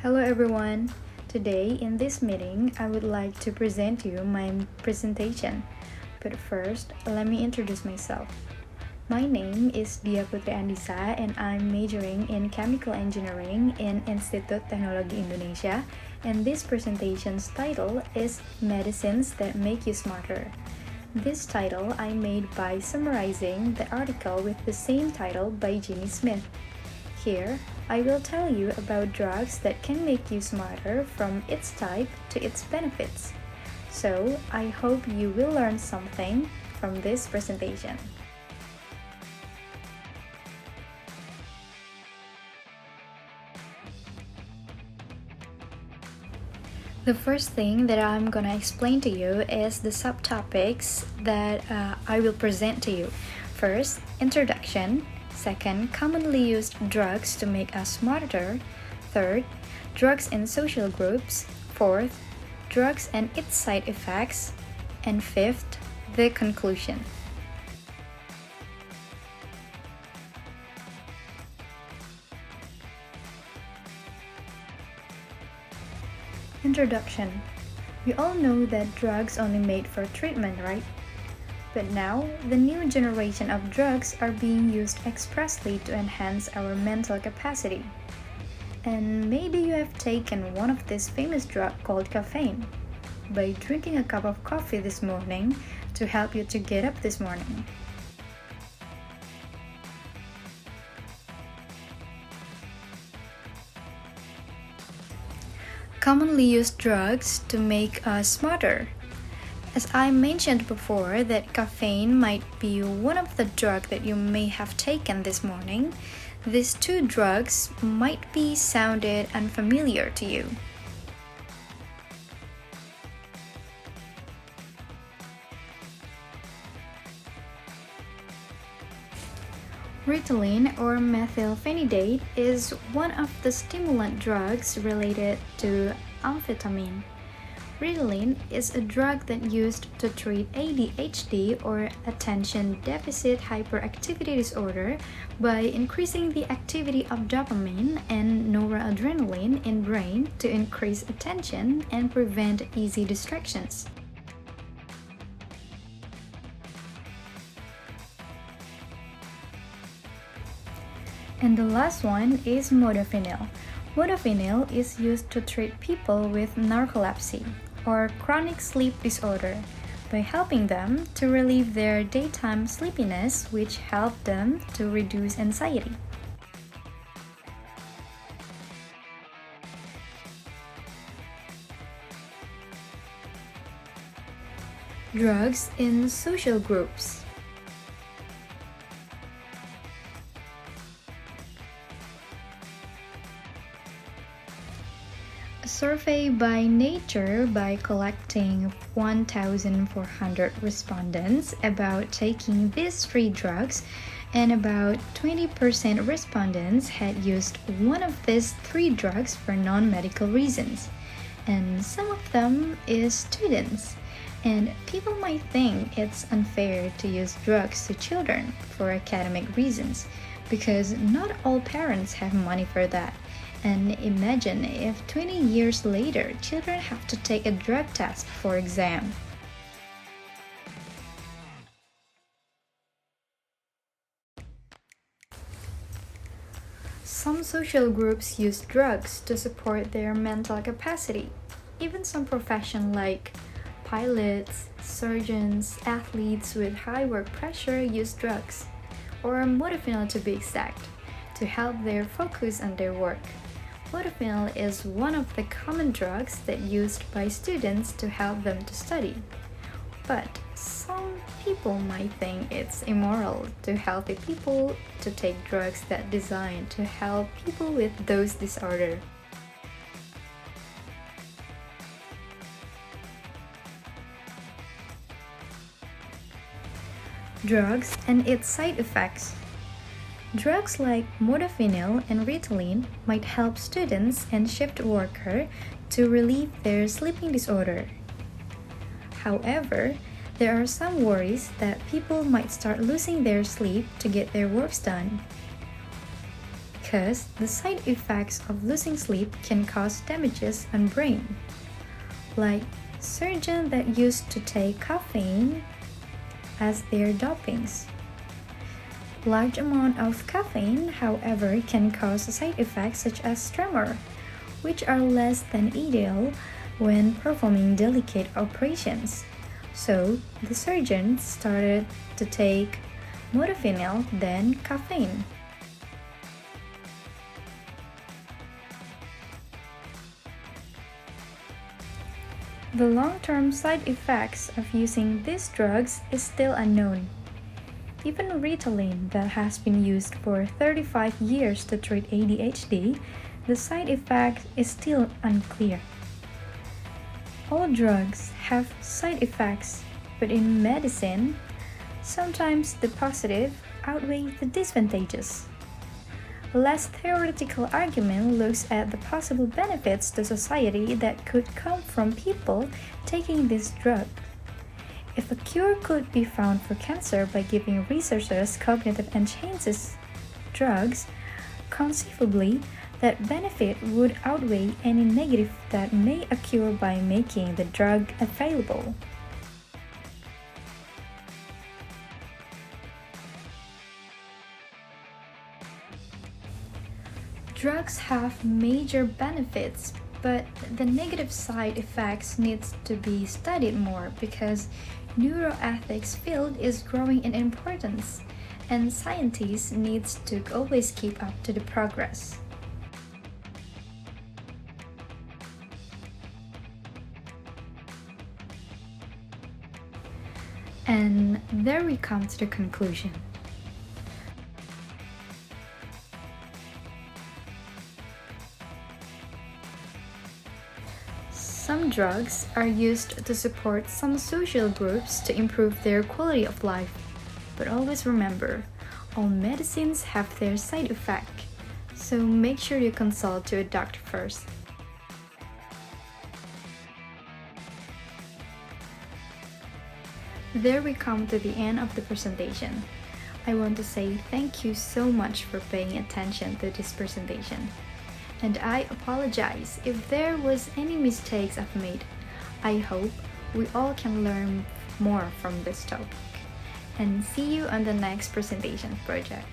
Hello everyone. Today in this meeting, I would like to present to you my presentation. But first, let me introduce myself. My name is Putri Andhisa and I'm majoring in Chemical Engineering in Institut Teknologi Indonesia, and this presentation's title is Medicines That Make You Smarter. This title I made by summarizing the article with the same title by Jimmy Smith. Here, I will tell you about drugs that can make you smarter from its type to its benefits. So, I hope you will learn something from this presentation. The first thing that I'm gonna explain to you is the subtopics that I will present to you. First, introduction. Second, commonly used drugs to make us smarter. Third, drugs in social groups. Fourth, drugs and its side effects. And fifth, the conclusion. Introduction. We all know that drugs only made for treatment, right? But now, the new generation of drugs are being used expressly to enhance our mental capacity. And maybe you have taken one of this famous drug called caffeine by drinking a cup of coffee this morning to help you to get up this morning. Commonly used drugs to make us smarter. As I mentioned before that caffeine might be one of the drugs that you may have taken this morning, these two drugs might be sounded unfamiliar to you. Ritalin or methylphenidate is one of the stimulant drugs related to amphetamine. Ritalin is a drug that used to treat ADHD or attention deficit hyperactivity disorder by increasing the activity of dopamine and noradrenaline in brain to increase attention and prevent easy distractions. And the last one is modafinil. Modafinil is used to treat people with narcolepsy or chronic sleep disorder by helping them to relieve their daytime sleepiness, which help them to reduce anxiety. Drugs in social groups. A survey by Nature by collecting 1,400 respondents about taking these three drugs, and about 20% respondents had used one of these three drugs for non-medical reasons, and some of them is students. And people might think it's unfair to use drugs to children for academic reasons, because not all parents have money for that. And imagine if 20 years later, children have to take a drug test for exam. Some social groups use drugs to support their mental capacity. Even some professions like pilots, surgeons, athletes with high work pressure use drugs, or modafinil to be exact, to help their focus on their work. Modafinil is one of the common drugs that used by students to help them to study. But some people might think it's immoral to healthy people to take drugs that designed to help people with those disorders. Drugs and its side effects. Drugs like modafinil and Ritalin might help students and shift workers to relieve their sleeping disorder. However, there are some worries that people might start losing their sleep to get their works done. because the side effects of losing sleep can cause damages on brain, like surgeons that used to take caffeine as their dopings. Large amount of caffeine, however, can cause side effects such as tremor, which are less than ideal when performing delicate operations. So, the surgeon started to take modafinil than caffeine. The long-term side effects of using these drugs is still unknown. Even Ritalin that has been used for 35 years to treat ADHD, the side effect is still unclear. All drugs have side effects, but in medicine, sometimes the positive outweigh the disadvantages. A less theoretical argument looks at the possible benefits to society that could come from people taking this drug. If a cure could be found for cancer by giving researchers cognitive enhancing drugs, conceivably, that benefit would outweigh any negative that may occur by making the drug available. Drugs have major benefits, but the negative side effects needs to be studied more because neuroethics field is growing in importance and scientists needs to always keep up to the progress. And there we come to the conclusion. Some drugs are used to support some social groups to improve their quality of life. But always remember, all medicines have their side effect, so make sure you consult to a doctor first. There we come to the end of the presentation. I want to say thank you so much for paying attention to this presentation. And I apologize if there was any mistakes I've made. I hope we all can learn more from this topic. And see you on the next presentation project.